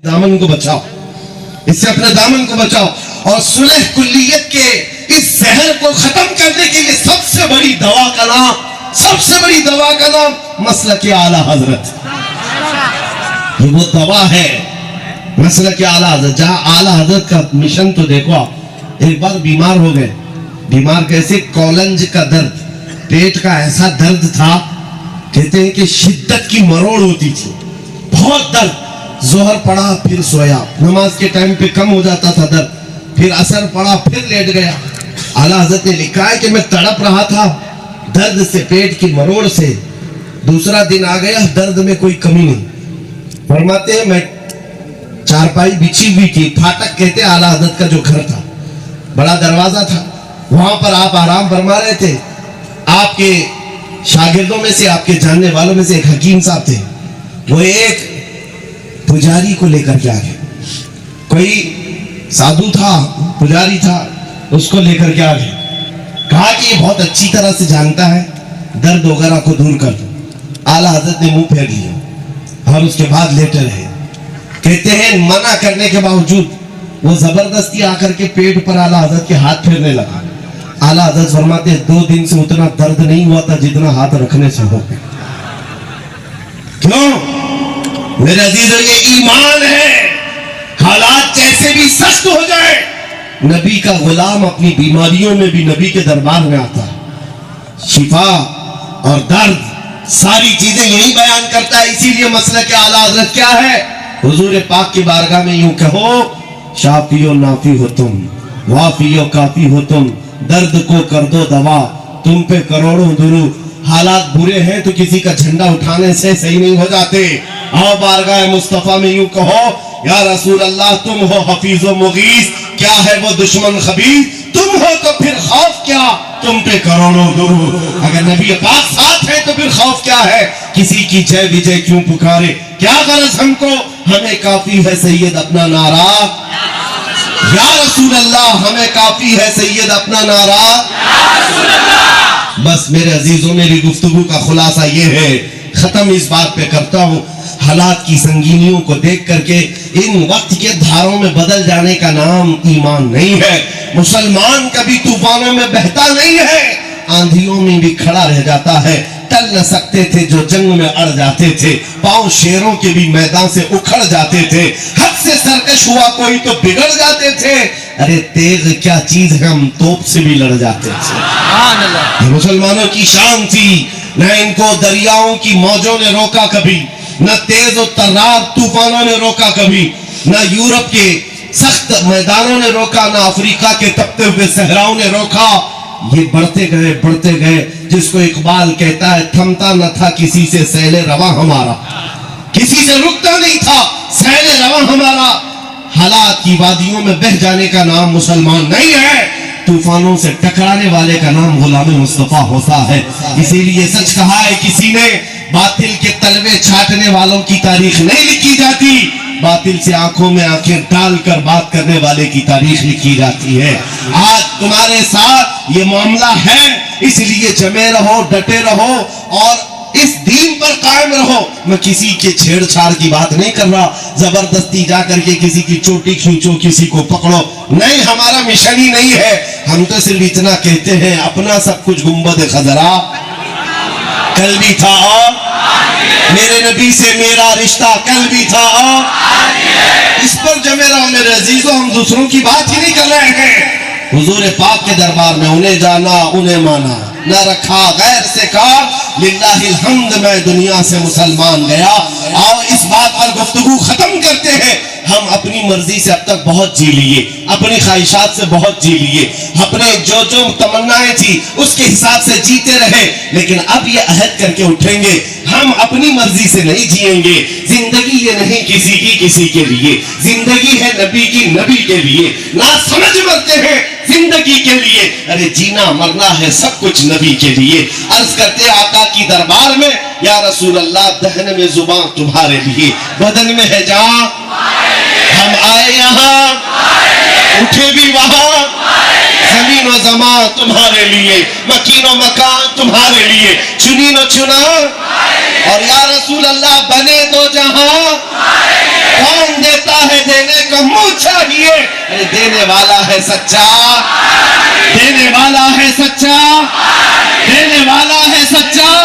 दामन को बचाओ, इससे अपने दामन को बचाओ। और सुलह कुल्लियत के इस जहर को खत्म करने के लिए सबसे बड़ी दवा का नाम मसलक आला हजरत। ये वो दवा है, मसलक आला हजरत। जहां आला हजरत का मिशन तो देखो आप। एक बार बीमार हो गए, बीमार कैसे? कॉलंज का दर्द, पेट का ऐसा दर्द था, कहते हैं कि शिद्दत की मरोड़ होती थी, बहुत दर्द। जोहर पढ़ा फिर सोया, नमाज के टाइम पे कम हो जाता था दर्द, फिर असर पढ़ा फिर लेट गया। आला हजरत ने लिखा है कि मैं तड़प रहा था दर्द से, पेट की मरोड़ से। दूसरा दिन आ गया, दर्द में कोई कमी नहीं। फरमाते हैं मैं चारपाई बिछी हुई थी, फाटक कहते आला हजरत का जो घर था, बड़ा दरवाजा था, वहां पर आप आराम फरमा रहे थे। आपके शागिर्दों में से, आपके जानने वालों में से एक हकीम साहब थे, वो एक पुजारी को लेकर के आ गए। कोई साधु था, पुजारी था, उसको लेकर के आ गए। कहा कि ये बहुत अच्छी तरह से जानता है, दर्द वगैरह को दूर कर दो। आला हजरत ने मुंह फेर लिया और उसके बाद लेटे रहे। कहते हैं मना करने के बावजूद वो जबरदस्ती आकर के पेट पर आला हजरत के हाथ फेरने लगा। आला हजरत फरमाते हैं 2 दिन से उतना दर्द नहीं हुआ था जितना हाथ रखने से हो। क्यों मेरे अजीजों, ये ईमान है। हालात जैसे भी सख्त हो जाए, नबी का गुलाम अपनी बीमारियों में भी नबी के दरबार में आता है। शिफा और दर्द सारी चीजें यही बयान करता है। इसीलिए मसला के आला हजरत क्या है? हुजूर पाक की बारगाह में यूं कहो, शाफियो नाफी हो तुम, वाफियो काफी हो तुम, दर्द को कर दो दवा, तुम पे करोड़ों दुरू। हालात बुरे हैं तो किसी का झंडा उठाने से सही नहीं हो जाते। आओ बारगाह मुस्तफा में यूं कहो, या रसूल अल्लाह तुम हो हफीज़ो मुगीस, क्या है वो दुश्मन खबीस, तुम हो तो फिर खौफ क्या, तुम पे करोड़ों दुरू। अगर नबी पाक साथ है तो फिर खौफ क्या है, किसी की जय विजय क्यों पुकारे, क्या गरज हमको, हमें काफी है सैयद अपना नारा। या रसूल अल्लाह हमें काफी है सैयद अपना नारा। बस मेरे अजीजों, मेरी गुफ्तगू का खुलासा ये है, खत्म इस बात पे करता हूँ, हालात की संगीनियों को देख करके इन वक्त के धारों में बदल जाने का नाम ईमान नहीं है। मुसलमान कभी तूफानों में बहता नहीं है, आंधियों में भी खड़ा रह जाता है। टल न सकते थे जो जंग में अड़ जाते थे, पांव शेरों के भी मैदान से उखड़ जाते थे, हद से सरकश हुआ कोई तो बिगड़ जाते थे। अरे तेज क्या चीज है, हम तोप से भी लड़ जाते थे। मुसलमानों की शान थी, न इनको दरियाओं की मौजों ने रोका कभी, न तेज और तर्रार तूफानों ने रोका कभी, न यूरोप के सख्त मैदानों ने रोका, न अफ्रीका के तपते हुए सहराओं ने रोका। ये बढ़ते गए, जिसको इकबाल कहता है, थमता न था किसी से सैले रवा हमारा, किसी से रुकता नहीं था सैले रवा हमारा। हालात की वादियों में बह जाने का नाम मुसलमान नहीं है, तूफानों से टकराने वाले का नाम गुलाम मुस्तफा होता है। इसीलिए सच कहा है किसी ने, बातिल के तलवे छाटने वालों की तारीख नहीं लिखी जाती, बातिल से आंखों में आंखें डालकर बात करने वाले की तारीख लिखी जाती है। आज तुम्हारे साथ ये मामला है, इसलिए जमे रहो, डटे रहो और इस दीन पर कायम रहो। मैं किसी के छेड़छाड़ की बात नहीं कर रहा, जबरदस्ती जाकर के किसी की चोटी खींचो, किसी को पकड़ो, नहीं, हमारा मिशन ही नहीं है। हम तो सिर्फ इतना कहते हैं, अपना सब कुछ गुंबद खजरा कल भी था और मेरे नबी से मेरा रिश्ता कल भी था और इस पर जमे रहो मेरे अजीजों। हम दूसरों की बात ही नहीं कर रहे हैं, हुजूर पाक के दरबार में उन्हें जाना उन्हें माना, न रखा गैर से कार, लिल्लाहिल हम्द मैं दुनिया से मुसलमान गया। आओ इस बात पर गुफ्तगू खत्म करते हैं। हम अपनी मर्जी से अब तक बहुत जी लिए, अपनी ख्वाहिशात से बहुत जी लिए, अपने जो जो तमन्नाएं थी उसके हिसाब से जीते रहे, लेकिन अब ये अहद करके उठेंगे, हम अपनी मर्जी से नहीं जिएंगे। जिंदगी ये नहीं किसी के लिए, जिंदगी है नबी की, नबी के लिए। ना समझ मरते हैं जिंदगी के लिए, अरे जीना मरना है सब कुछ नबी के लिए। अर्ज करते आका की दरबार में, या रसूल अल्लाह दहन में जुबान तुम्हारे लिए, बदन में है जान, हम आए यहाँ उठे भी वहां, जमीन और जमान तुम्हारे लिए, मकीन और मकान तुम्हारे लिए, चुनी न चुना और या रसूल अल्लाह बने दो जहां, कौन देता منہ چاہیے. دینے والا ہے سچا, دینے والا ہے سچا, دینے والا ہے سچا.